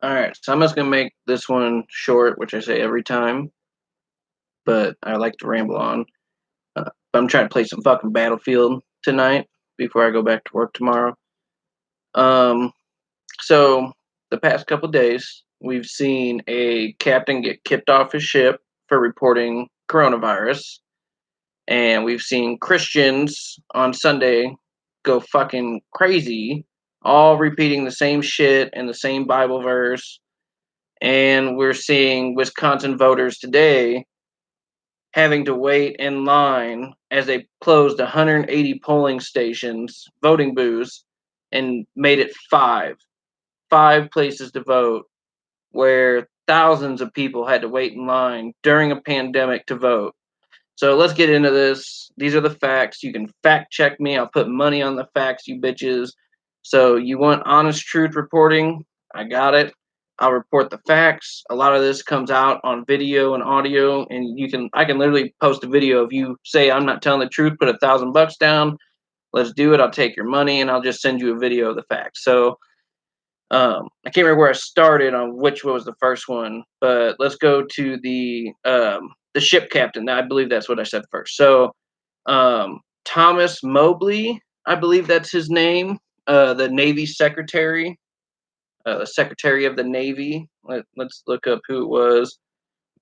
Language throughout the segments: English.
All right, so I'm just gonna make this one short, which I say every time, but I like to ramble on. But I'm trying to play some fucking Battlefield tonight before I go back to work tomorrow. Um, so the past couple days, we've seen a captain get kicked off his ship for reporting coronavirus, and we've seen Christians on Sunday go fucking crazy, all repeating the same shit and the same Bible verse. And we're seeing Wisconsin voters today having to wait in line as they closed 180 polling stations, voting booths, and made it five places to vote, where thousands of people had to wait in line during a pandemic to vote. So let's get into this. These are the facts. You can fact check me. I'll put money on the facts, you bitches. So you want honest truth reporting? I got it. I'll report the facts. A lot of this comes out on video and audio, and I can literally post a video of you say I'm not telling the truth, put $1,000 down. Let's do it. I'll take your money and I'll just send you a video of the facts. So I can't remember where I started on which was the first one, but let's go to the ship captain. I believe that's what I said first. So Thomas Mobley, I believe that's his name, the Navy secretary, the Secretary of the Navy. Let's look up who it was.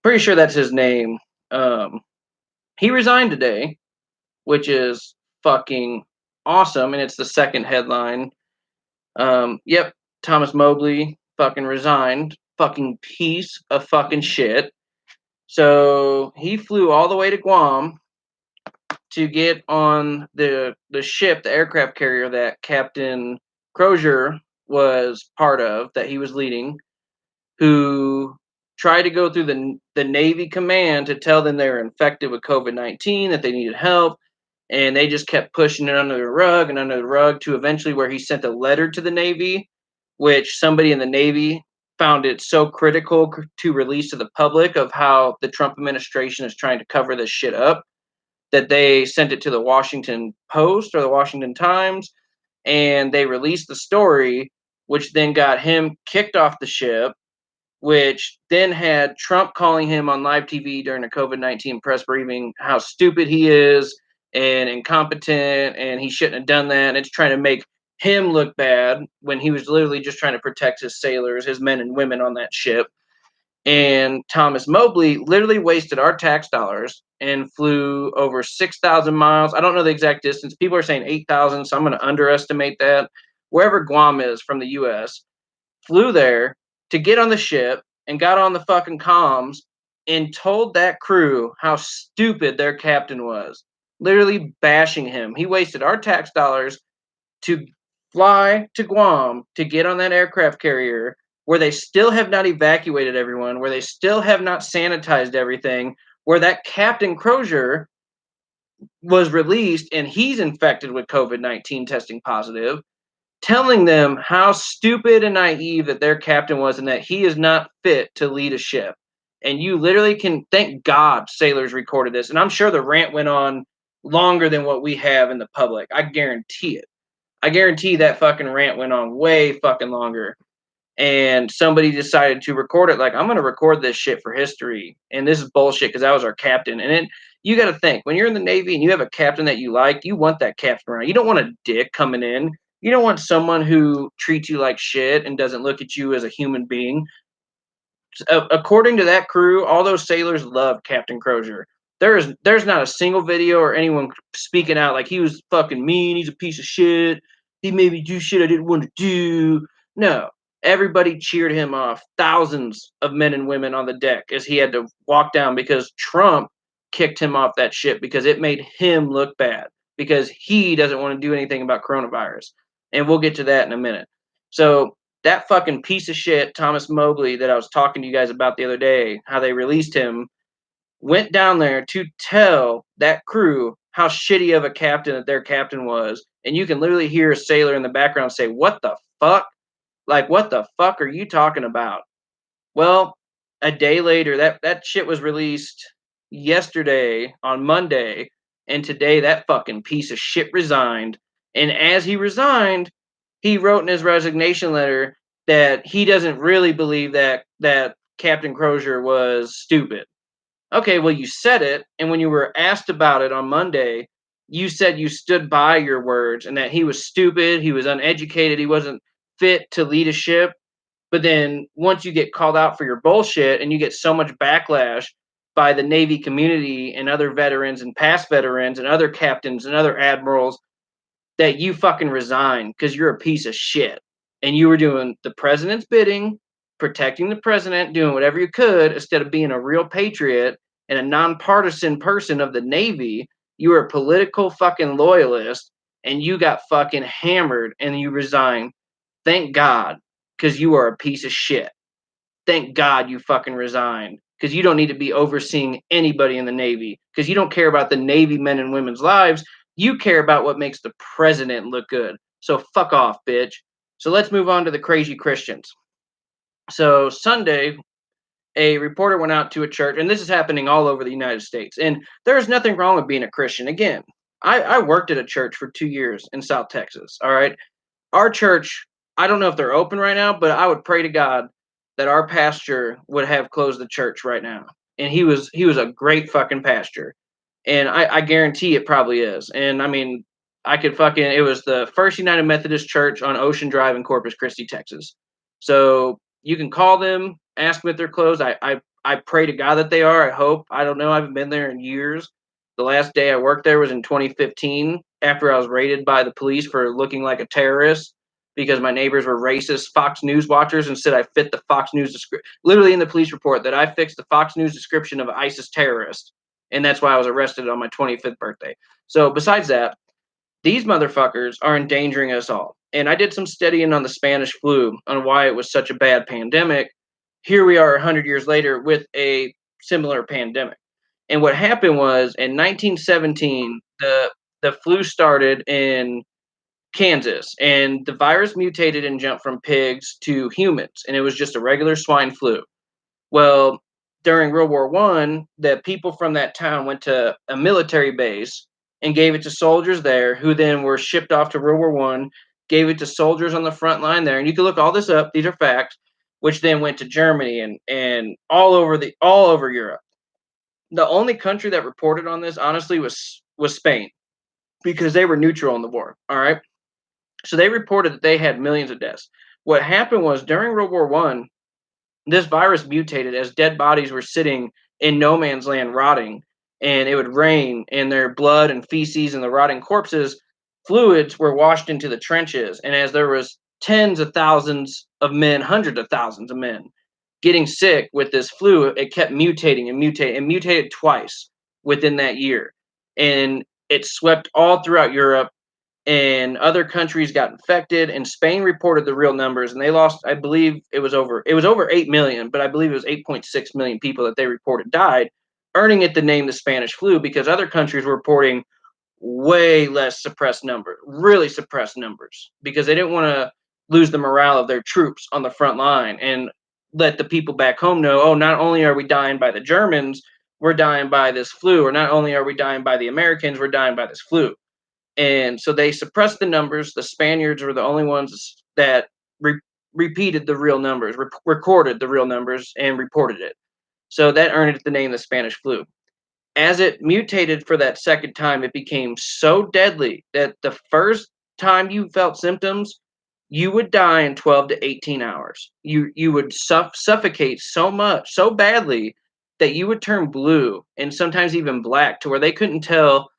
Pretty sure that's his name. Um, he resigned today, which is fucking awesome, and it's the second headline. Yep, Thomas Mobley fucking resigned. Fucking piece of fucking shit. So he flew all the way to Guam to get on the ship, the aircraft carrier that Captain Crozier was part of, that he was leading, who tried to go through the Navy command to tell them they were infected with COVID-19, that they needed help, and they just kept pushing it under the rug and under the rug to eventually where he sent a letter to the Navy, which somebody in the Navy found it so critical to release to the public of how the Trump administration is trying to cover this shit up that they sent it to the Washington Post or the Washington Times, and they released the story, which then got him kicked off the ship, which then had Trump calling him on live TV during a COVID-19 press briefing how stupid he is and incompetent and he shouldn't have done that. And it's trying to make him look bad when he was literally just trying to protect his sailors, his men and women on that ship. And Thomas Mobley literally wasted our tax dollars and flew over 6,000 miles. I don't know the exact distance. People are saying 8,000, so I'm going to underestimate that. Wherever Guam is from the US, flew there to get on the ship and got on the fucking comms and told that crew how stupid their captain was, literally bashing him. He wasted our tax dollars to fly to Guam to get on that aircraft carrier where they still have not evacuated everyone, where they still have not sanitized everything, where that Captain Crozier was released and he's infected with COVID-19 testing positive, telling them how stupid and naive that their captain was and that he is not fit to lead a ship. And you literally can thank God sailors recorded this. And I'm sure the rant went on longer than what we have in the public. I guarantee it. I guarantee that fucking rant went on way fucking longer. And somebody decided to record it like, I'm going to record this shit for history. And this is bullshit because that was our captain. And then you got to think when you're in the Navy and you have a captain that you like, you want that captain around. You don't want a dick coming in. You don't want someone who treats you like shit and doesn't look at you as a human being. According to that crew, all those sailors loved Captain Crozier. There's not a single video or anyone speaking out like he was fucking mean. He's a piece of shit. He made me do shit I didn't want to do. No, everybody cheered him off. Thousands of men and women on the deck as he had to walk down because Trump kicked him off that ship because it made him look bad because he doesn't want to do anything about coronavirus. And we'll get to that in a minute. So that fucking piece of shit, Thomas Mobley, that I was talking to you guys about the other day, how they released him, went down there to tell that crew how shitty of a captain that their captain was. And you can literally hear a sailor in the background say, "What the fuck? Like, what the fuck are you talking about?" Well, a day later, that shit was released yesterday on Monday, and today that fucking piece of shit resigned. And as he resigned, he wrote in his resignation letter that he doesn't really believe that Captain Crozier was stupid. Okay, well, you said it, and when you were asked about it on Monday, you said you stood by your words and that he was stupid, he was uneducated, he wasn't fit to lead a ship. But then once you get called out for your bullshit and you get so much backlash by the Navy community and other veterans and past veterans and other captains and other admirals that you fucking resign because you're a piece of shit. And you were doing the president's bidding, protecting the president, doing whatever you could instead of being a real patriot and a nonpartisan person of the Navy. You were a political fucking loyalist and you got fucking hammered and you resigned. Thank God, because you are a piece of shit. Thank God you fucking resigned because you don't need to be overseeing anybody in the Navy because you don't care about the Navy men and women's lives. You care about what makes the president look good. So fuck off, bitch. So let's move on to the crazy Christians. So Sunday, a reporter went out to a church, and this is happening all over the United States. And there's nothing wrong with being a Christian. Again, I worked at a church for 2 years in South Texas. All right. Our church, I don't know if they're open right now, but I would pray to God that our pastor would have closed the church right now. And he was a great fucking pastor. And I guarantee it probably is. And I mean, I could fucking it was the First United Methodist Church on Ocean Drive in Corpus Christi, Texas. So you can call them, ask them if they're closed. I pray to God that they are. I hope. I don't know. I haven't been there in years. The last day I worked there was in 2015 after I was raided by the police for looking like a terrorist because my neighbors were racist Fox News watchers and said I fit the Fox News description. Literally in the police report that I fixed the Fox News description of ISIS terrorist. And that's why I was arrested on my 25th birthday. So besides that, these motherfuckers are endangering us all. And I did some studying on the Spanish flu, on why it was such a bad pandemic. Here we are 100 years later with a similar pandemic. And what happened was in 1917, the flu started in Kansas, and the virus mutated and jumped from pigs to humans, and it was just a regular swine flu. Well, during World War One, the people from that town went to a military base and gave it to soldiers there, who then were shipped off to World War One, gave it to soldiers on the front line there, and you can look all this up; these are facts. Which then went to Germany and all over Europe. The only country that reported on this, honestly, was Spain because they were neutral in the war. All right, so they reported that they had millions of deaths. What happened was during World War One, this virus mutated as dead bodies were sitting in no man's land rotting, and it would rain, and their blood and feces and the rotting corpses, fluids were washed into the trenches. And as there was tens of thousands of men, hundreds of thousands of men getting sick with this flu, it kept mutating and mutating and mutated twice within that year. And it swept all throughout Europe and other countries got infected, and Spain reported the real numbers, and they lost, I believe it was over 8 million, but I believe it was 8.6 million people that they reported died, earning it the name the Spanish flu because other countries were reporting way less suppressed numbers, really suppressed numbers, because they didn't want to lose the morale of their troops on the front line and let the people back home know, oh, not only are we dying by the Germans, we're dying by this flu, or not only are we dying by the Americans, we're dying by this flu. And so they suppressed the numbers. The Spaniards were the only ones that repeated the real numbers, recorded the real numbers, and reported it. So that earned it the name the Spanish flu. As it mutated for that second time, it became so deadly that the first time you felt symptoms, you would die in 12 to 18 hours. You would suffocate so much, so badly that you would turn blue and sometimes even black to where they couldn't tell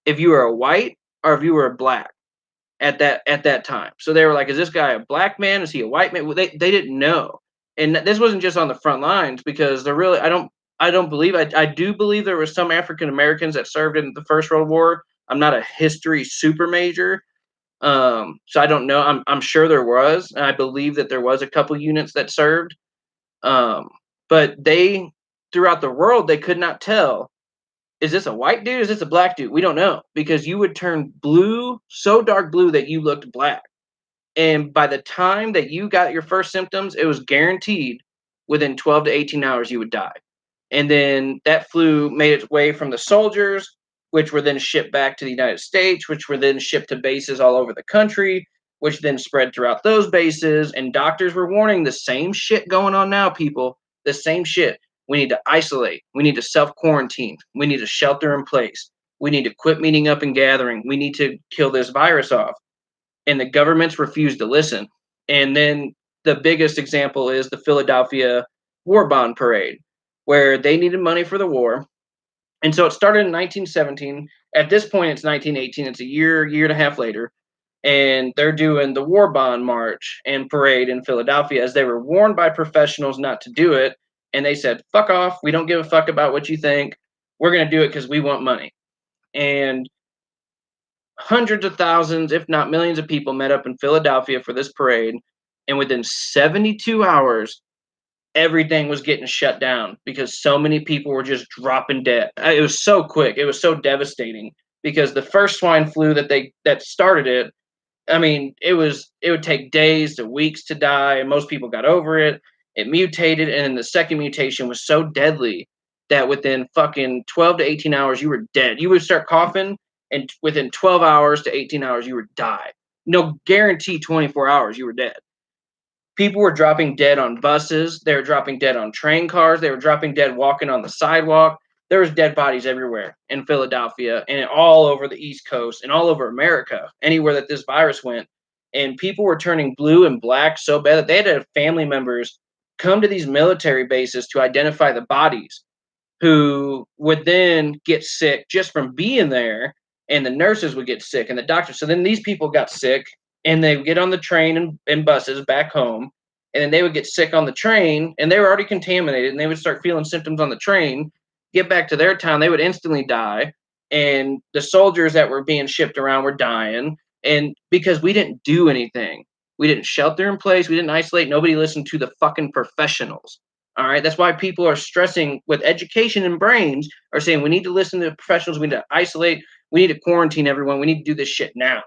if you were a white or if you were a black at that time. So they were like, "Is this guy a black man? Is he a white man?" Well, they didn't know, and this wasn't just on the front lines because they're really I don't believe I do believe there were some African Americans that served in the First World War. I'm not a history super major, so I don't know. I'm sure there was. And I believe that there was a couple units that served, um, but they throughout the world they could not tell, is this a white dude? Is this a black dude? We don't know because you would turn blue, so dark blue that you looked black. And by the time that you got your first symptoms, it was guaranteed within 12 to 18 hours you would die. And then that flu made its way from the soldiers, which were then shipped back to the United States, which were then shipped to bases all over the country, which then spread throughout those bases. And doctors were warning the same shit going on now, people. The same shit. We need to isolate. We need to self-quarantine. We need to shelter in place. We need to quit meeting up and gathering. We need to kill this virus off. And the governments refused to listen. And then the biggest example is the Philadelphia War Bond Parade, where they needed money for the war. And so it started in 1917. At this point, it's 1918. It's a year and a half later. And they're doing the War Bond March and Parade in Philadelphia, as they were warned by professionals not to do it. And they said, fuck off. We don't give a fuck about what you think. We're going to do it because we want money. And hundreds of thousands, if not millions of people met up in Philadelphia for this parade. And within 72 hours, everything was getting shut down because so many people were just dropping dead. It was so quick. It was so devastating because the first swine flu that started it, I mean, it would take days to weeks to die, and most people got over it. It mutated, and then the second mutation was so deadly that within fucking 12 to 18 hours, you were dead. You would start coughing, and within 12 hours to 18 hours, you would die. No guarantee 24 hours, you were dead. People were dropping dead on buses. They were dropping dead on train cars. They were dropping dead walking on the sidewalk. There was dead bodies everywhere in Philadelphia and all over the East Coast and all over America, anywhere that this virus went. And people were turning blue and black so bad that they had to have family members come to these military bases to identify the bodies, who would then get sick just from being there, and the nurses would get sick and the doctors. So then these people got sick, and they would get on the train and buses back home, and then they would get sick on the train, and they were already contaminated, and they would start feeling symptoms on the train, get back to their town, they would instantly die, and the soldiers that were being shipped around were dying. And because we didn't do anything, we didn't shelter in place, we didn't isolate, nobody listened to the fucking professionals. All right. That's why people are stressing with education and brains, are saying we need to listen to the professionals. We need to isolate. We need to quarantine everyone. We need to do this shit now.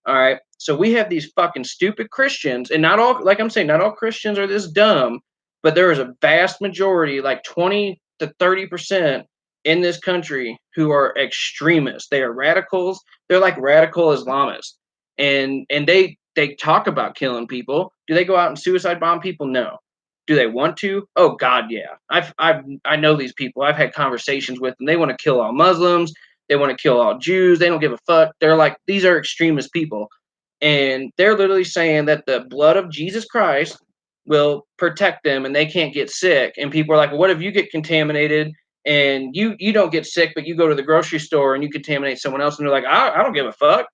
All right. So we have these fucking stupid Christians, and not all, like I'm saying, not all Christians are this dumb, but there is a vast majority, like 20 to 30% in this country, who are extremists. They are radicals. They're like radical Islamists. And they talk about killing people. Do they go out and suicide bomb people? No. Do they want to? Oh God, yeah. I know these people. I've had conversations with them. They want to kill all Muslims. They want to kill all Jews. They don't give a fuck. They're like, these are extremist people. And they're literally saying that the blood of Jesus Christ will protect them and they can't get sick. And people are like, well, what if you get contaminated and you don't get sick, but you go to the grocery store and you contaminate someone else? And they're like, I don't give a fuck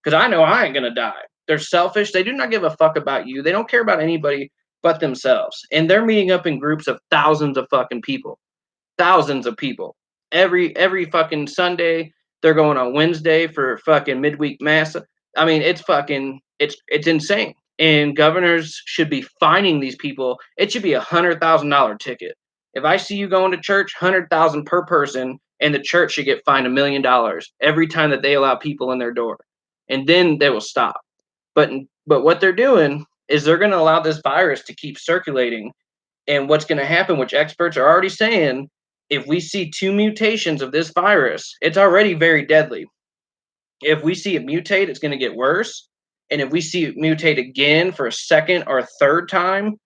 because I know I ain't going to die. They're selfish. They do not give a fuck about you. They don't care about anybody but themselves. And they're meeting up in groups of thousands of fucking people. Thousands of people. Every fucking Sunday. They're going on Wednesday for fucking midweek mass. I mean, it's insane. And governors should be fining these people. It should be $100,000 ticket. If I see you going to church, 100,000 per person, and the church should get fined $1 million every time that they allow people in their door. And then they will stop. But what they're doing is they're going to allow this virus to keep circulating. And what's going to happen, which experts are already saying, if we see 2 mutations of this virus, it's already very deadly. If we see it mutate, it's going to get worse. And if we see it mutate again for a second or a third time,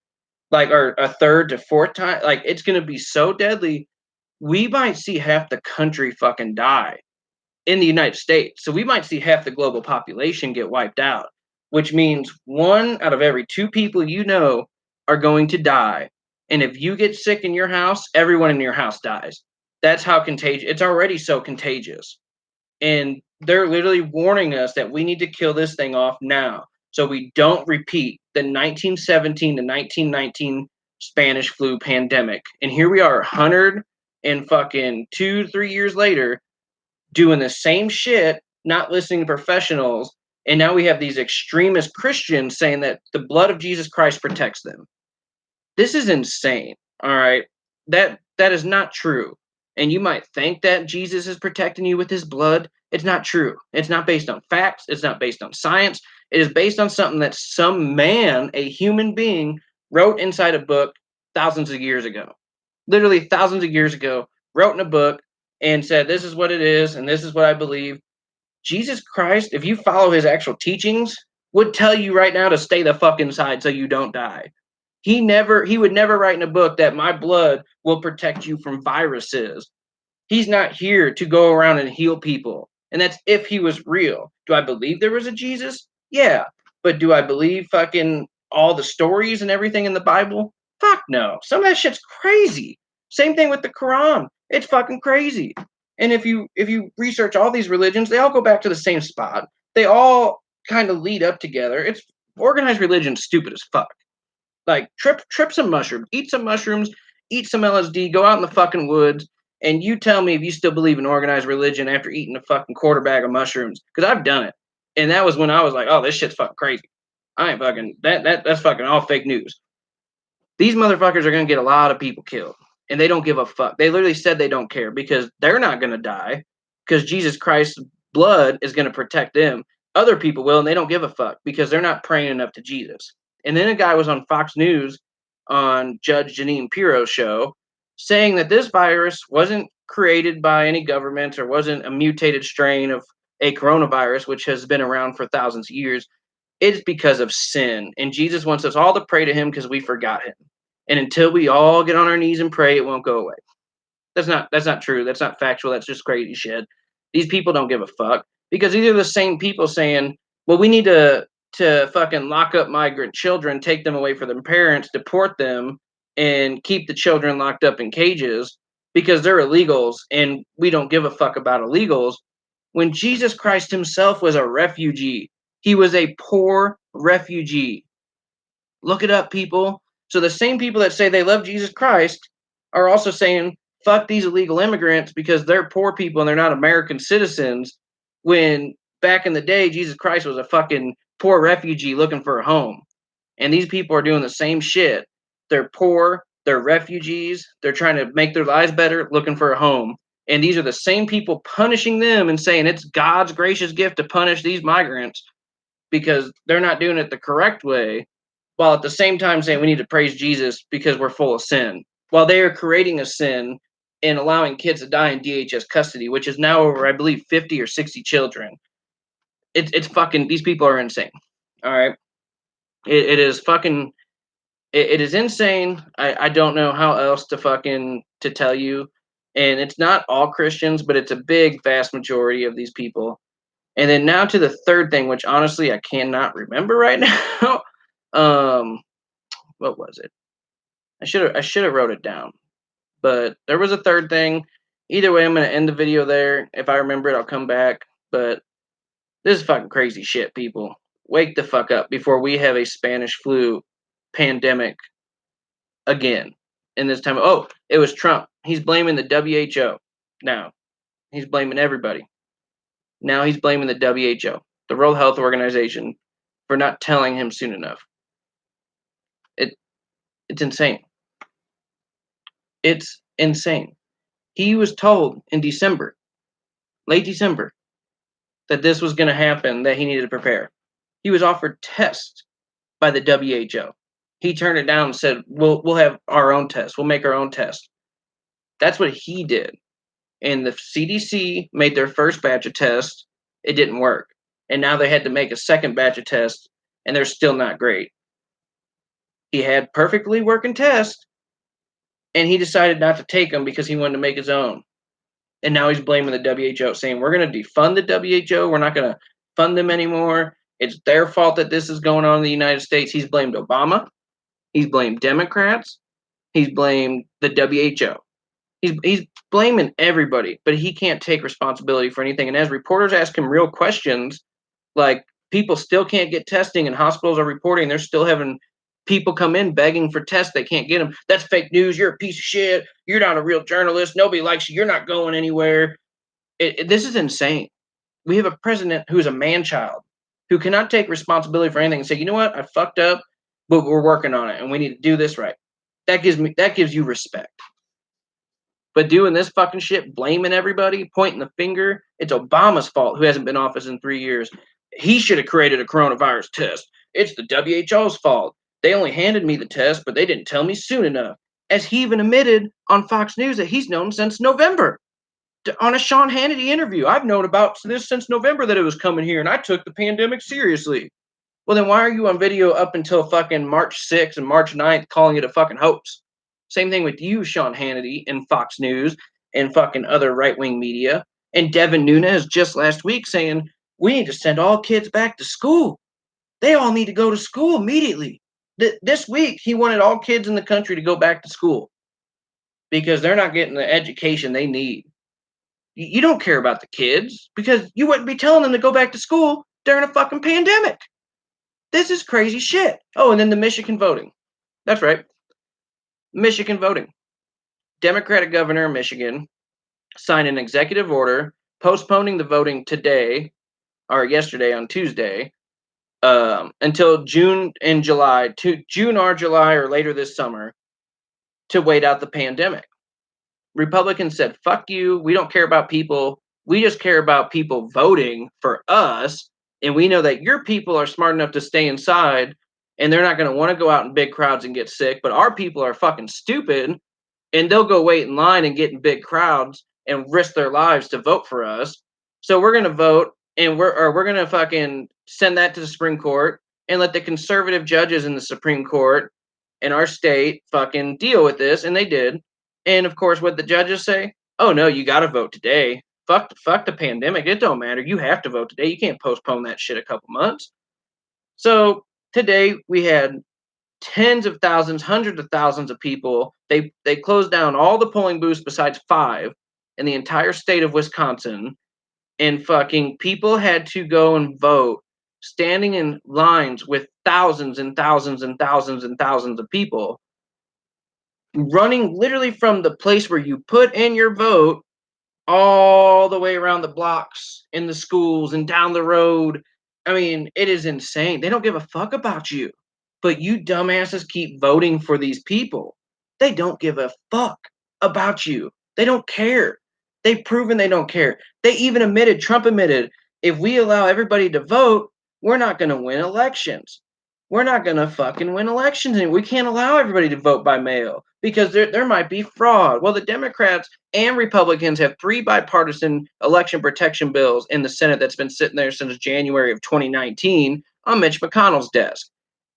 or a third to fourth time, it's going to be so deadly, we might see half the country fucking die in the United States. So we might see half the global population get wiped out, which means 1 out of every 2 people you know are going to die. And if you get sick in your house, everyone in your house dies. That's how contagious. It's already so contagious. And they're literally warning us that we need to kill this thing off now, so we don't repeat the 1917 to 1919 Spanish flu pandemic. And here we are 100 and fucking 2-3 years later, doing the same shit, not listening to professionals. And now we have these extremist Christians saying that the blood of Jesus Christ protects them. This is insane. All right. That is not true. And you might think that Jesus is protecting you with his blood. It's not true. It's not based on facts. It's not based on science. It is based on something that some man, a human being, wrote inside a book thousands of years ago. Literally thousands of years ago, wrote in a book and said, this is what it is, and this is what I believe. Jesus Christ, if you follow his actual teachings, would tell you right now to stay the fuck inside so you don't die. He would never write in a book that my blood will protect you from viruses. He's not here to go around and heal people. And that's if he was real. Do I believe there was a Jesus? Yeah. But do I believe fucking all the stories and everything in the Bible? Fuck no. Some of that shit's crazy. Same thing with the Quran. It's fucking crazy. And if you research all these religions, they all go back to the same spot. They all kind of lead up together. It's organized religion stupid as fuck. Like trip some mushrooms, eat some LSD, go out in the fucking woods, and you tell me if you still believe in organized religion after eating a fucking quarter bag of mushrooms. Because I've done it. And that was when I was like, oh, this shit's fucking crazy. I ain't fucking that's fucking all fake news. These motherfuckers are gonna get a lot of people killed. And they don't give a fuck. They literally said they don't care because they're not gonna die. Because Jesus Christ's blood is gonna protect them. Other people will, and they don't give a fuck because they're not praying enough to Jesus. And then a guy was on Fox News on Judge Jeanine Pirro's show saying that this virus wasn't created by any government or wasn't a mutated strain of a coronavirus, which has been around for thousands of years. It's because of sin. And Jesus wants us all to pray to him because we forgot him. And until we all get on our knees and pray, it won't go away. That's not true. That's not factual. That's just crazy shit. These people don't give a fuck because these are the same people saying, well, we need to fucking lock up migrant children, take them away from their parents, deport them, and keep the children locked up in cages because they're illegals and we don't give a fuck about illegals. When Jesus Christ himself was a refugee, he was a poor refugee. Look it up, people. So the same people that say they love Jesus Christ are also saying, fuck these illegal immigrants because they're poor people and they're not American citizens. When back in the day, Jesus Christ was a fucking poor refugee looking for a home. And these people are doing the same shit. They're poor, they're refugees, they're trying to make their lives better, looking for a home. And these are the same people punishing them and saying it's God's gracious gift to punish these migrants because they're not doing it the correct way, while at the same time saying we need to praise Jesus because we're full of sin. While they are creating a sin and allowing kids to die in DHS custody, which is now over, I believe, 50 or 60 children. It's fucking, these people are insane. All right. It is fucking, it is insane. I don't know how else to fucking to tell you. And it's not all Christians, but it's a big, vast majority of these people. And then now to the third thing, which honestly I cannot remember right now. What was it? I should have wrote it down. But there was a third thing. Either way, I'm gonna end the video there. If I remember it, I'll come back. But this is fucking crazy shit, people. Wake the fuck up before we have a Spanish flu pandemic again. And this time, oh, it was Trump. He's blaming the WHO. Now, he's blaming everybody. Now he's blaming the WHO, the World Health Organization, for not telling him soon enough. It's insane. It's insane. He was told in December, late December, that this was going to happen, that he needed to prepare. He was offered tests by the WHO. He turned it down and said, we'll have our own test. We'll make our own test. That's what he did. And the CDC made their first batch of tests. It didn't work. And now they had to make a second batch of tests, and they're still not great. He had perfectly working tests, and he decided not to take them because he wanted to make his own. And now he's blaming the WHO, saying, we're going to defund the WHO. We're not going to fund them anymore. It's their fault that this is going on in the United States. He's blamed Obama. He's blamed Democrats. He's blamed the WHO. He's blaming everybody, but he can't take responsibility for anything. And as reporters ask him real questions, like people still can't get testing and hospitals are reporting they're still having people come in begging for tests. They can't get them. That's fake news. You're a piece of shit. You're not a real journalist. Nobody likes you. You're not going anywhere. This is insane. We have a president who's a man-child who cannot take responsibility for anything and say, you know what, I fucked up, but we're working on it and we need to do this right. That gives you respect. But doing this fucking shit, blaming everybody, pointing the finger, it's Obama's fault who hasn't been in office in 3 years. He should have created a coronavirus test. It's the WHO's fault. They only handed me the test, but they didn't tell me soon enough. As he even admitted on Fox News that he's known since November. On a Sean Hannity interview, I've known about this since November that it was coming here, and I took the pandemic seriously. Well, then why are you on video up until fucking March 6th and March 9th calling it a fucking hoax? Same thing with you, Sean Hannity, and Fox News and fucking other right wing media. And Devin Nunes just last week saying, we need to send all kids back to school. They all need to go to school immediately. This week, he wanted all kids in the country to go back to school because they're not getting the education they need. You don't care about the kids because you wouldn't be telling them to go back to school during a fucking pandemic. This is crazy shit. Oh, and then the Michigan voting. That's right. Michigan voting. Democratic governor of Michigan signed an executive order postponing the voting today or yesterday on Tuesday until June and July, to June or July or later this summer to wait out the pandemic. Republicans said, fuck you. We don't care about people. We just care about people voting for us. And we know that your people are smart enough to stay inside and they're not going to want to go out in big crowds and get sick. But our people are fucking stupid and they'll go wait in line and get in big crowds and risk their lives to vote for us. So we're going to vote and we're going to fucking send that to the Supreme Court and let the conservative judges in the Supreme Court in our state fucking deal with this. And they did. And of course, what the judges say, oh no, you got to vote today. Fuck the pandemic. It don't matter. You have to vote today. You can't postpone that shit a couple months. So today we had tens of thousands, hundreds of thousands of people. They closed down all the polling booths besides 5 in the entire state of Wisconsin, and fucking people had to go and vote, standing in lines with thousands and thousands and thousands and thousands of people, running literally from the place where you put in your vote all the way around the blocks in the schools and down the road. I mean, it is insane. They don't give a fuck about you. But you dumbasses keep voting for these people. They don't give a fuck about you. They don't care. They've proven they don't care. They even admitted, Trump admitted, if we allow everybody to vote, we're not going to win elections. We're not going to fucking win elections. And we can't allow everybody to vote by mail because there might be fraud. Well, the Democrats and Republicans have 3 bipartisan election protection bills in the Senate that's been sitting there since January of 2019 on Mitch McConnell's desk.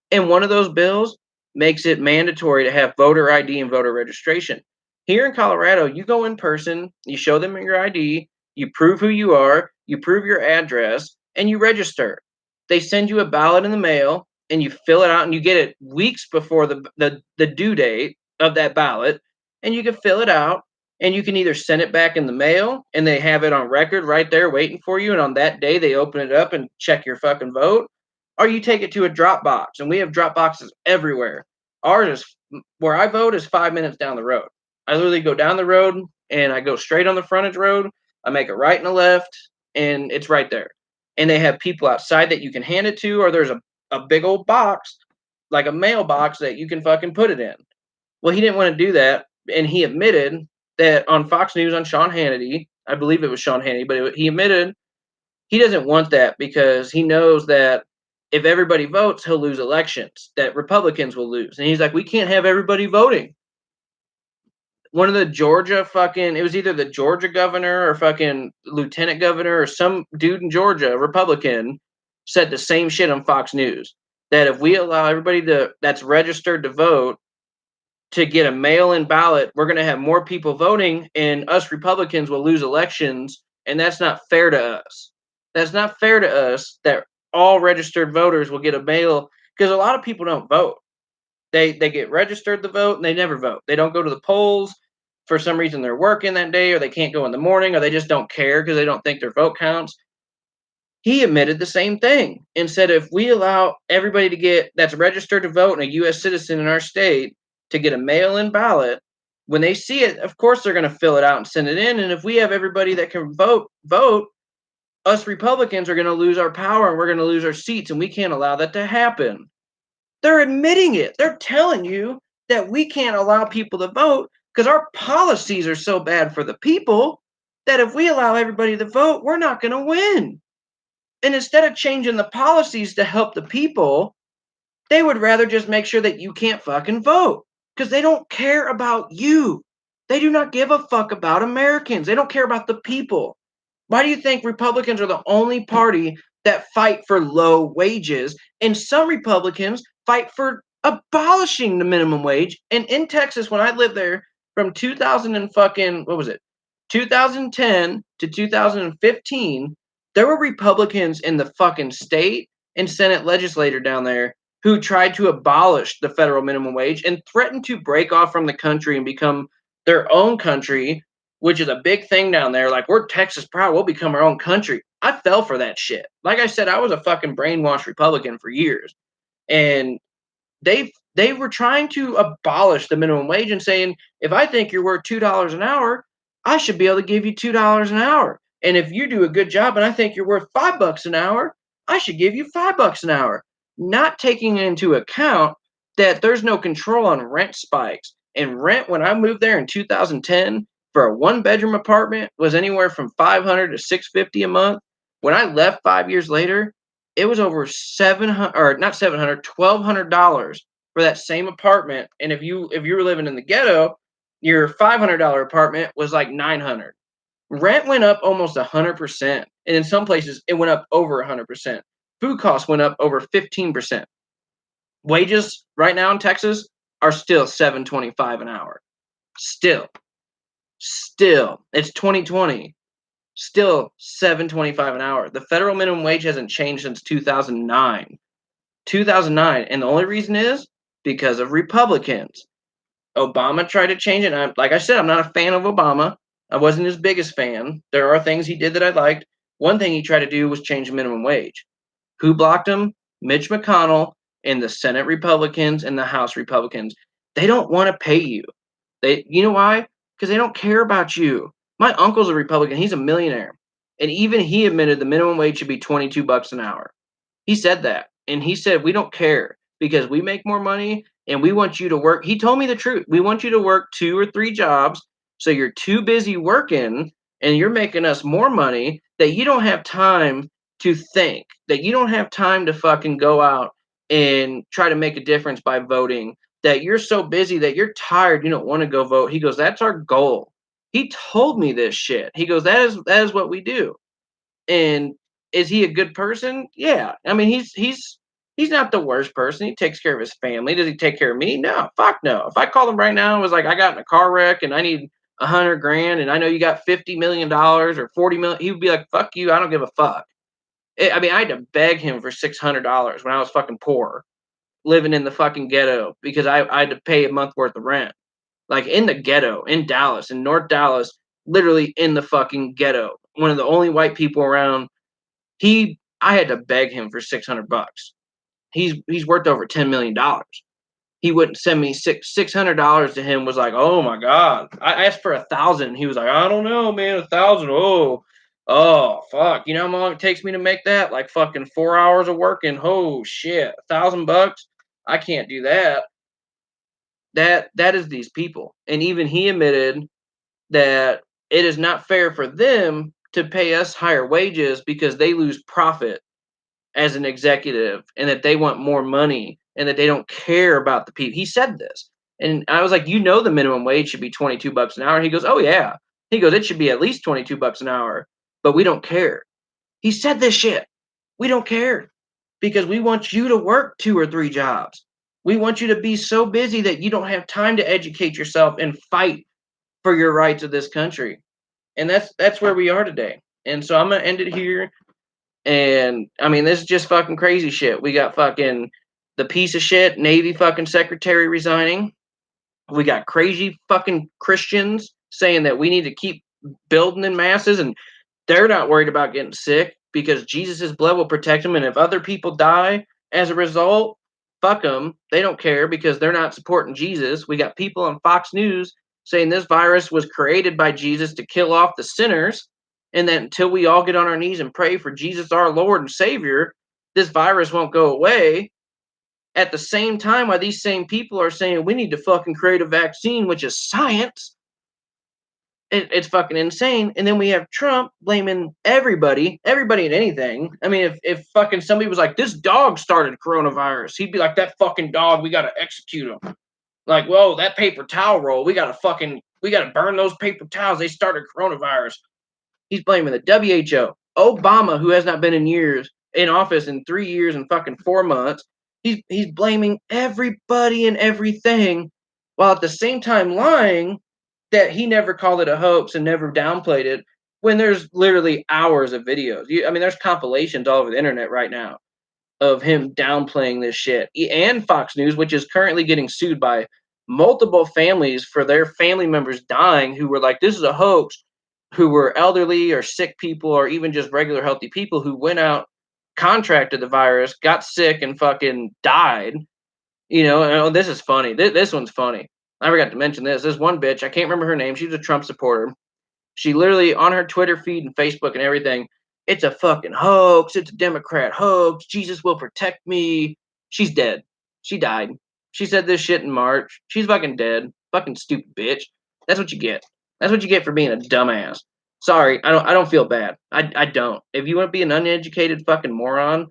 And one of those bills makes it mandatory to have voter ID and voter registration. Here in Colorado, you go in person, you show them your ID, you prove who you are, you prove your address, and you register. They send you a ballot in the mail, and you fill it out, and you get it weeks before the due date of that ballot, and you can fill it out, and you can either send it back in the mail, and they have it on record right there waiting for you, and on that day they open it up and check your fucking vote, or you take it to a drop box, and we have drop boxes everywhere. Ours is where I vote is 5 minutes down the road. I literally go down the road and I go straight on the frontage road. I make a right and a left, and it's right there. And they have people outside that you can hand it to, or there's a big old box, like a mailbox that you can fucking put it in. Well, he didn't want to do that, and he admitted that on Fox News on Sean Hannity, I believe it was Sean Hannity, but he admitted he doesn't want that because he knows that if everybody votes, he'll lose elections, that Republicans will lose. And he's like, we can't have everybody voting. One of the Georgia fucking, it was either the Georgia governor or fucking lieutenant governor or some dude in Georgia, Republican, said the same shit on Fox News. That if we allow everybody that's registered to vote to get a mail-in ballot, we're going to have more people voting and us Republicans will lose elections. And that's not fair to us. That's not fair to us that all registered voters will get a mail, because a lot of people don't vote. They get registered to vote and they never vote. They don't go to the polls. For some reason they're working that day, or they can't go in the morning, or they just don't care because they don't think their vote counts. He admitted the same thing and said if we allow everybody to get that's registered to vote and a U.S. citizen in our state to get a mail-in ballot, when they see it, of course they're going to fill it out and send it in. And if we have everybody that can vote, us Republicans are going to lose our power and we're going to lose our seats, and we can't allow that to happen. They're admitting it. They're telling you that we can't allow people to vote because our policies are so bad for the people that if we allow everybody to vote, we're not going to win. And instead of changing the policies to help the people, they would rather just make sure that you can't fucking vote because they don't care about you. They do not give a fuck about Americans. They don't care about the people. Why do you think Republicans are the only party that fight for low wages, and some Republicans fight for abolishing the minimum wage. And in Texas, when I lived there from 2000 and fucking what was it, 2010 to 2015, there were Republicans in the fucking state and Senate legislator down there who tried to abolish the federal minimum wage and threatened to break off from the country and become their own country, which is a big thing down there. Like, we're Texas proud, we'll become our own country. I fell for that shit. Like I said, I was a fucking brainwashed Republican for years. And they were trying to abolish the minimum wage and saying, if I think you're worth $2 an hour, I should be able to give you $2 an hour. And if you do a good job and I think you're worth $5 an hour, I should give you $5 an hour. Not taking into account that there's no control on rent spikes. And rent, when I moved there in 2010 for a 1-bedroom apartment, was anywhere from $500 to $650 a month. When I left 5 years later, it was over $700, or not $700, $1,200 for that same apartment. And if you were living in the ghetto, your $500 apartment was like $900. Rent went up almost 100%, and in some places it went up over 100%. Food costs went up over 15%. Wages right now in Texas are still $7.25 an hour. Still, it's 2020. Still $7.25 an hour. The federal minimum wage hasn't changed since 2009. 2009, and the only reason is because of Republicans. Obama tried to change it. Like I said, I'm not a fan of Obama. I wasn't his biggest fan. There are things he did that I liked. One thing he tried to do was change the minimum wage. Who blocked him? Mitch McConnell and the Senate Republicans and the House Republicans. They don't want to pay you. You know why? Because they don't care about you. My uncle's a Republican. He's a millionaire. And even he admitted the minimum wage should be $22 an hour. He said that. And he said, we don't care because we make more money and we want you to work. He told me the truth. We want you to work 2 or 3 jobs. So you're too busy working and you're making us more money that you don't have time to think, that you don't have time to fucking go out and try to make a difference by voting, that you're so busy that you're tired, you don't want to go vote. He goes, that's our goal. He told me this shit. He goes, that is what we do. And is he a good person? Yeah. I mean, he's not the worst person. He takes care of his family. Does he take care of me? No. Fuck no. If I called him right now and was like, I got in a car wreck and I need $100,000 and I know you got $50 million or 40 million, he would be like, fuck you. I don't give a fuck. I mean, I had to beg him for $600 when I was fucking poor, living in the fucking ghetto because I had to pay a month worth of rent. Like in the ghetto, in Dallas, in North Dallas, literally in the fucking ghetto. One of the only white people around. I had to beg him for $600. He's worth over $10 million. He wouldn't send me $600 to him. Was like, oh my god. I asked for 1,000. He was like, I don't know, man, 1,000. Oh fuck. You know how long it takes me to make that? Like fucking 4 hours of working. Oh shit, $1,000. I can't do that. That is these people. And even he admitted that it is not fair for them to pay us higher wages because they lose profit as an executive and that they want more money and that they don't care about the people. He said this. And I was like, you know, the minimum wage should be $22 an hour. He goes, oh yeah. He goes, it should be at least $22 an hour, but we don't care. He said this shit. We don't care because we want you to work 2 or 3 jobs. We want you to be so busy that you don't have time to educate yourself and fight for your rights of this country. And that's where we are today. And so I'm gonna end it here. And I mean, this is just fucking crazy shit. We got fucking the piece of shit Navy fucking secretary resigning. We got crazy fucking Christians saying that we need to keep building in masses, and they're not worried about getting sick because Jesus' blood will protect them. And if other people die as a result, fuck them. They don't care because they're not supporting Jesus. We got people on Fox News saying this virus was created by Jesus to kill off the sinners, and that until we all get on our knees and pray for Jesus, our Lord and Savior, this virus won't go away. At the same time, while these same people are saying we need to fucking create a vaccine, which is science, it's fucking insane. And then we have Trump blaming everybody and anything. I mean, if fucking somebody was like, this dog started coronavirus, he'd be like, that fucking dog, we got to execute him. Like, whoa, that paper towel roll, we got to burn those paper towels. They started coronavirus. He's blaming the WHO. Obama, who has not been in years, in office in 3 years and fucking 4 months. He's blaming everybody and everything, while at the same time lying that he never called it a hoax and never downplayed it, when there's literally hours of videos. I mean, there's compilations all over the internet right now of him downplaying this shit. And Fox News, which is currently getting sued by multiple families for their family members dying who were like, this is a hoax, who were elderly or sick people or even just regular healthy people who went out, contracted the virus, got sick, and fucking died. This is funny. This one's funny. I forgot to mention this. This one bitch, I can't remember her name. She's a Trump supporter. She literally, on her Twitter feed and Facebook and everything, it's a fucking hoax. It's a Democrat hoax. Jesus will protect me. She's dead. She died. She said this shit in March. She's fucking dead. Fucking stupid bitch. That's what you get. That's what you get for being a dumbass. Sorry, I don't feel bad. I don't. If you want to be an uneducated fucking moron,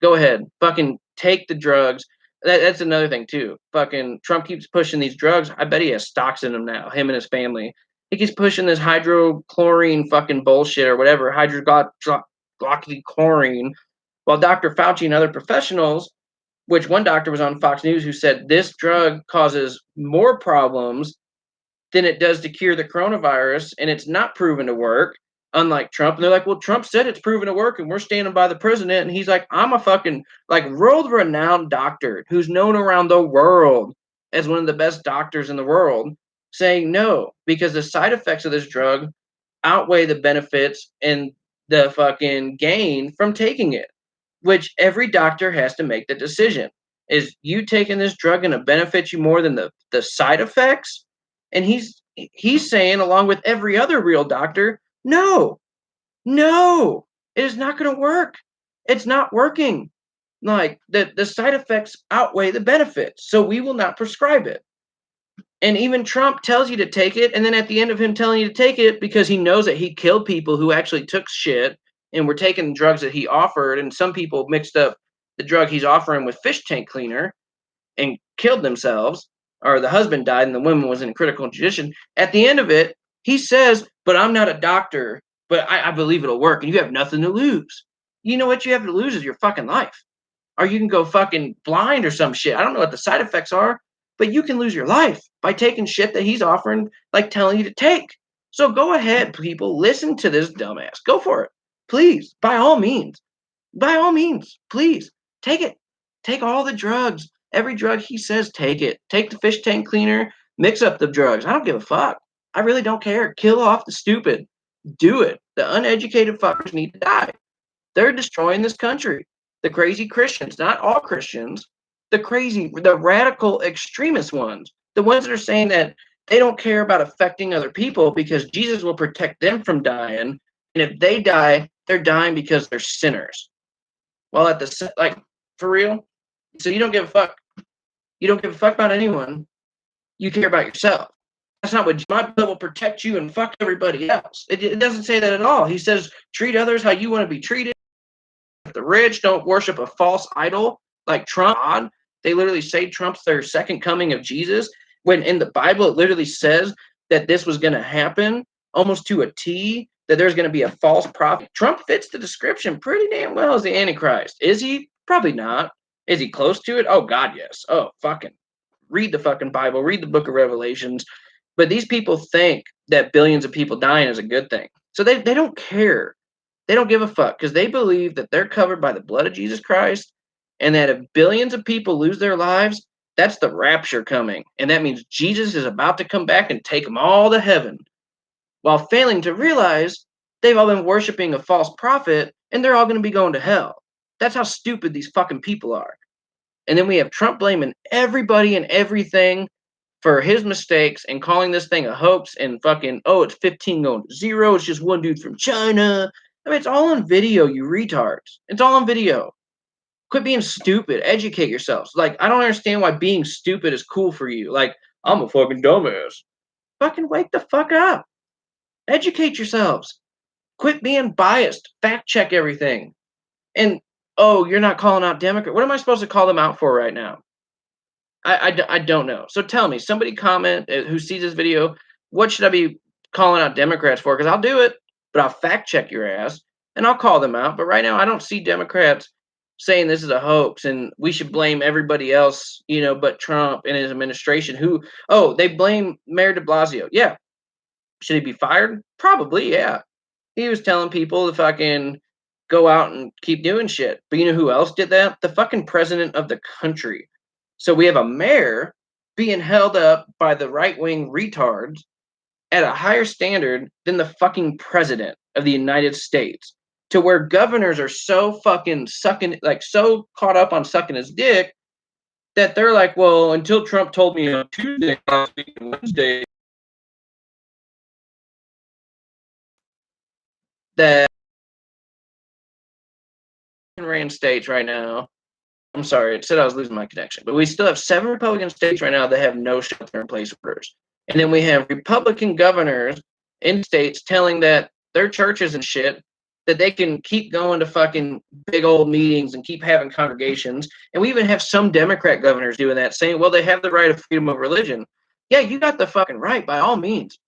go ahead. Fucking take the drugs. That's another thing too. Fucking Trump keeps pushing these drugs. I bet he has stocks in them now, him and his family. He keeps pushing this hydrochlorine fucking bullshit or whatever, hydroxychloroquine, while Dr. Fauci and other professionals, which one doctor was on Fox News who said this drug causes more problems than it does to cure the coronavirus, and it's not proven to work, unlike Trump. And they're like, well, Trump said it's proven to work, and we're standing by the president. And he's like, I'm a fucking, like, world-renowned doctor who's known around the world as one of the best doctors in the world, saying no, because the side effects of this drug outweigh the benefits and the fucking gain from taking it, which every doctor has to make the decision. Is you taking this drug going to benefit you more than the side effects? And he's saying, along with every other real doctor, no, it is not going to work. It's not working. Like the side effects outweigh the benefits, so we will not prescribe it. And even Trump tells you to take it, and then at the end of him telling you to take it, because he knows that he killed people who actually took shit and were taking drugs that he offered, and some people mixed up the drug he's offering with fish tank cleaner and killed themselves, or the husband died and the woman was in critical condition. At the end of it, he says, but I'm not a doctor, but I believe it'll work, and you have nothing to lose. You know what you have to lose is your fucking life. Or you can go fucking blind or some shit. I don't know what the side effects are, but you can lose your life by taking shit that he's offering, like telling you to take. So go ahead, people. Listen to this dumbass. Go for it. Please, by all means. By all means, please. Take it. Take all the drugs. Every drug he says, take it. Take the fish tank cleaner. Mix up the drugs. I don't give a fuck. I really don't care. Kill off the stupid. Do it. The uneducated fuckers need to die. They're destroying this country. The crazy Christians, not all Christians, the radical extremist ones, the ones that are saying that they don't care about affecting other people because Jesus will protect them from dying. And if they die, they're dying because they're sinners. Well, for real. So you don't give a fuck. You don't give a fuck about anyone. You care about yourself. That's not what my blood will protect you and fuck everybody else. It doesn't say that at all. He says, treat others how you want to be treated. The rich don't worship a false idol like Trump. They literally say Trump's their second coming of Jesus, when in the Bible it literally says that this was going to happen almost to a T, that there's going to be a false prophet. Trump fits the description pretty damn well as the Antichrist. Is he? Probably not. Is he close to it? Oh, God, yes. Oh, fucking read the fucking Bible, read the book of Revelations. But these people think that billions of people dying is a good thing. So they don't care. They don't give a fuck because they believe that they're covered by the blood of Jesus Christ, and that if billions of people lose their lives, that's the rapture coming. And that means Jesus is about to come back and take them all to heaven, while failing to realize they've all been worshiping a false prophet and they're all going to be going to hell. That's how stupid these fucking people are. And then we have Trump blaming everybody and everything for his mistakes and calling this thing a hoax and fucking, oh, it's 15 going to 0. It's just one dude from China. I mean, it's all on video, you retards. It's all on video. Quit being stupid. Educate yourselves. Like, I don't understand why being stupid is cool for you. Like, I'm a fucking dumbass. Fucking wake the fuck up. Educate yourselves. Quit being biased. Fact check everything. And, oh, you're not calling out Democrat. What am I supposed to call them out for right now? I don't know. So tell me, somebody comment who sees this video, what should I be calling out Democrats for? Because I'll do it, but I'll fact check your ass. and I'll call them out. But right now, I don't see Democrats saying this is a hoax and we should blame everybody else, but Trump and his administration. They blame Mayor de Blasio. Yeah. Should he be fired? Probably, yeah. He was telling people to fucking go out and keep doing shit. But you know who else did that? The fucking president of the country. So we have a mayor being held up by the right wing retards at a higher standard than the fucking president of the United States. To where governors are so fucking so caught up on sucking his dick that they're like, well, until Trump told me on Tuesday, last week, and Wednesday, that ran states right now. I'm sorry, it said I was losing my connection, but we still have 7 Republican states right now that have no shelter-in-place orders. And then we have Republican governors in states telling that their churches and shit that they can keep going to fucking big old meetings and keep having congregations. And we even have some Democrat governors doing that, saying, well, they have the right of freedom of religion. Yeah, you got the fucking right by all means.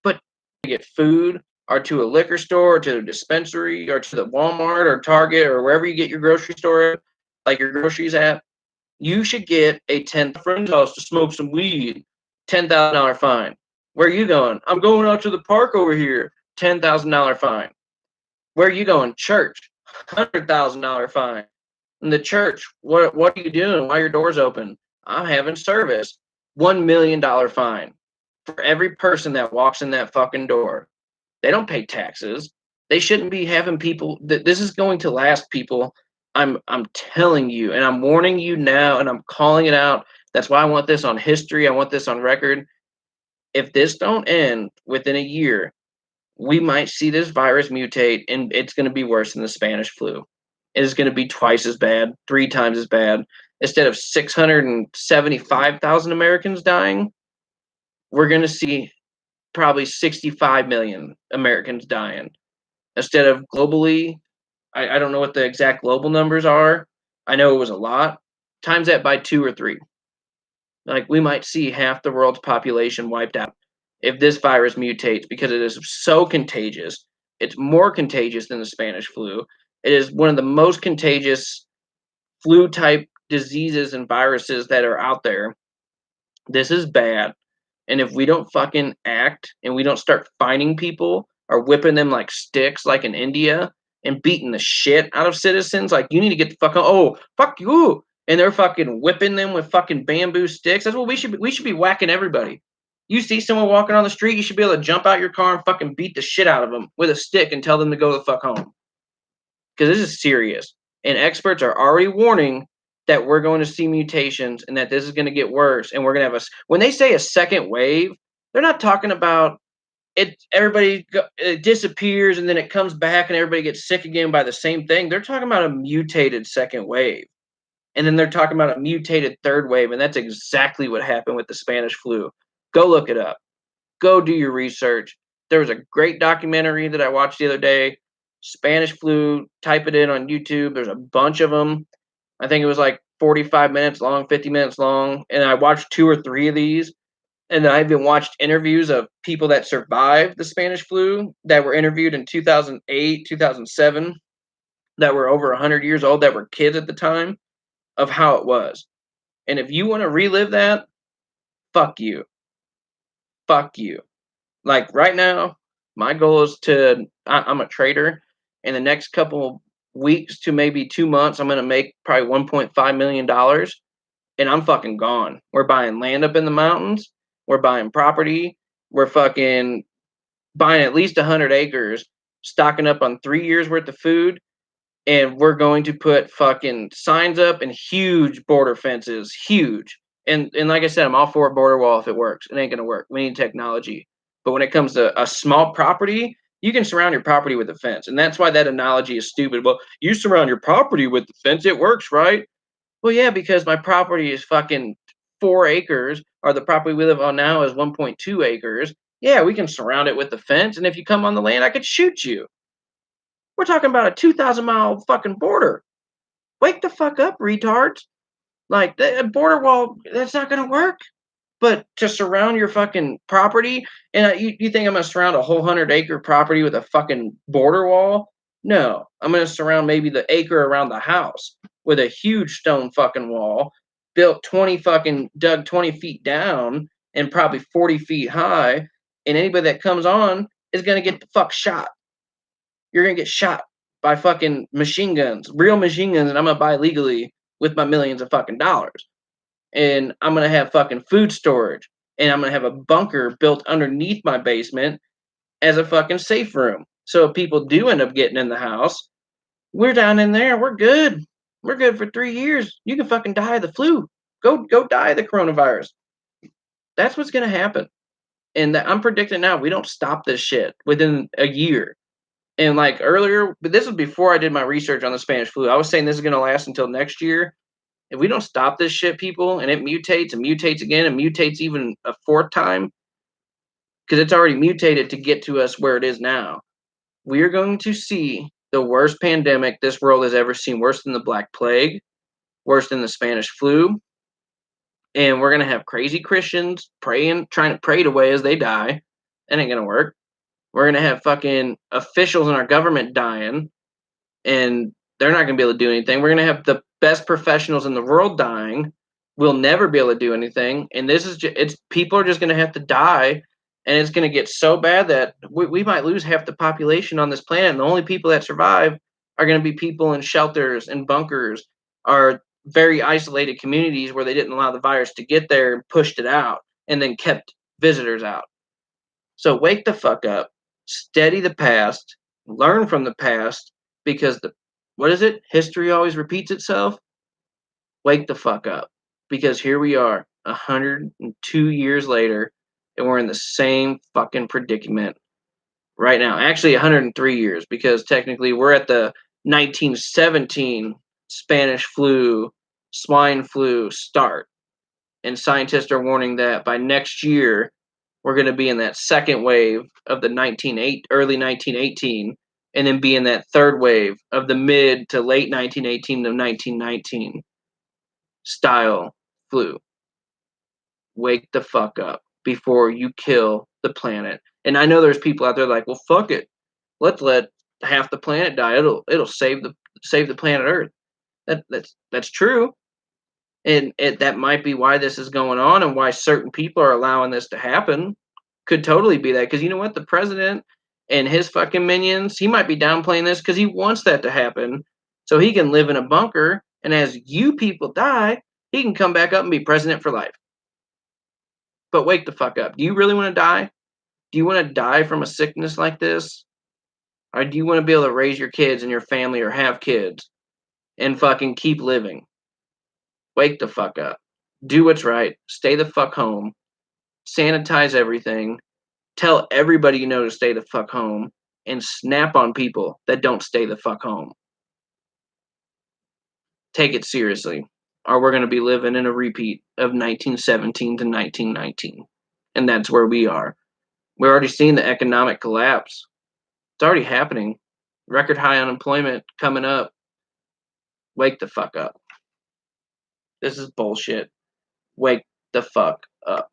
But to get food or to a liquor store or to a dispensary or to the Walmart or Target or wherever you get your grocery store, like your groceries at, you should get a friend's house to smoke some weed, $10,000 fine. Where are you going? I'm going out to the park over here, $10,000 fine. Where are you going? Church, $100,000 fine. In the church, what are you doing? Why are your doors open? I'm having service, $1 million fine for every person that walks in that fucking door. They don't pay taxes. They shouldn't be having people. This is going to last, people. I'm telling you, and I'm warning you now, and I'm calling it out. That's why I want this on history. I want this on record. If this don't end within a year, we might see this virus mutate, and it's going to be worse than the Spanish flu. It is going to be twice as bad, 3 times as bad. Instead of 675,000 Americans dying, we're going to see probably 65 million Americans dying. Instead of globally, I don't know what the exact global numbers are. I know it was a lot. Times that by 2 or 3. Like, we might see half the world's population wiped out if this virus mutates, because it is so contagious. It's more contagious than the Spanish flu. It is one of the most contagious flu type diseases and viruses that are out there. This is bad. And if we don't fucking act and we don't start finding people or whipping them like sticks, like in India, and beating the shit out of citizens, like, you need to get the fuck, oh, fuck you. And they're fucking whipping them with fucking bamboo sticks. That's what we should be whacking everybody. You see someone walking on the street, you should be able to jump out your car and fucking beat the shit out of them with a stick and tell them to go the fuck home. Because this is serious. And experts are already warning that we're going to see mutations and that this is going to get worse. And we're going to have when they say a second wave, they're not talking about it disappears and then it comes back and everybody gets sick again by the same thing. They're talking about a mutated second wave. And then they're talking about a mutated third wave. And that's exactly what happened with the Spanish flu. Go look it up. Go do your research. There was a great documentary that I watched the other day, Spanish flu. Type it in on YouTube. There's a bunch of them. I think it was like 45 minutes long, 50 minutes long. And I watched 2 or 3 of these. And I even watched interviews of people that survived the Spanish flu that were interviewed in 2008, 2007, that were over 100 years old, that were kids at the time, of how it was. And if you want to relive that, fuck you. Fuck you. Like, right now, my goal is I'm a trader. In the next couple weeks to maybe 2 months, I'm going to make probably $1.5 million. And I'm fucking gone. We're buying land up in the mountains. We're buying property. We're fucking buying at least 100 acres, stocking up on 3 years worth of food. And we're going to put fucking signs up and huge border fences, huge. And like I said, I'm all for a border wall if it works. It ain't going to work. We need technology. But when it comes to a small property, you can surround your property with a fence. And that's why that analogy is stupid. Well, you surround your property with the fence, it works, right? Well, yeah, because my property is fucking 4 acres, or the property we live on now is 1.2 acres. Yeah, we can surround it with the fence. And if you come on the land, I could shoot you. We're talking about a 2,000-mile fucking border. Wake the fuck up, retards. Like, the border wall, that's not going to work. But to surround your fucking property, and you think I'm going to surround a whole 100-acre property with a fucking border wall? No, I'm going to surround maybe the acre around the house with a huge stone fucking wall, dug 20 feet down and probably 40 feet high. And anybody that comes on is going to get the fuck shot. You're going to get shot by fucking machine guns, real machine guns, and I'm going to buy legally with my millions of fucking dollars. And I'm going to have fucking food storage. And I'm going to have a bunker built underneath my basement as a fucking safe room. So if people do end up getting in the house, we're down in there. We're good. We're good for 3 years. You can fucking die of the flu. Go die of the coronavirus. That's what's gonna happen. And I'm predicting now we don't stop this shit within a year. And like earlier, but this was before I did my research on the Spanish flu. I was saying this is gonna last until next year. If we don't stop this shit, people, and it mutates and mutates again and mutates even a fourth time, because it's already mutated to get to us where it is now, we are going to see the worst pandemic this world has ever seen, worse than the Black Plague, worse than the Spanish flu. And we're going to have crazy Christians praying, trying to pray it away as they die. That ain't going to work. We're going to have fucking officials in our government dying, and they're not going to be able to do anything. We're going to have the best professionals in the world dying. We'll never be able to do anything. And this is just, it's people are just going to have to die. And it's going to get so bad that we might lose half the population on this planet. And the only people that survive are going to be people in shelters and bunkers, or very isolated communities where they didn't allow the virus to get there and pushed it out and then kept visitors out. So wake the fuck up, study the past, learn from the past, because what is it? History always repeats itself. Wake the fuck up, because here we are, 102 years later, and we're in the same fucking predicament right now. Actually, 103 years, because technically we're at the 1917 Spanish flu, swine flu start, and scientists are warning that by next year we're going to be in that second wave of the early 1918, and then be in that third wave of the mid to late 1918 to 1919 style flu. Wake the fuck up before you kill the planet. And I know there's people out there like, well, fuck it, let's let half the planet die. It'll save the planet Earth. That's true, and that might be why this is going on and why certain people are allowing this to happen. Could totally be that, because you know what, the president and his fucking minions, he might be downplaying this because he wants that to happen, so he can live in a bunker, and as you people die, he can come back up and be president for life. But wake the fuck up. Do you really want to die? Do you want to die from a sickness like this? Or do you want to be able to raise your kids and your family, or have kids and fucking keep living? Wake the fuck up. Do what's right. Stay the fuck home. Sanitize everything. Tell everybody you know to stay the fuck home. And snap on people that don't stay the fuck home. Take it seriously, or we're going to be living in a repeat of 1917 to 1919. And that's where we are. We're already seeing the economic collapse. It's already happening. Record high unemployment coming up. Wake the fuck up. This is bullshit. Wake the fuck up.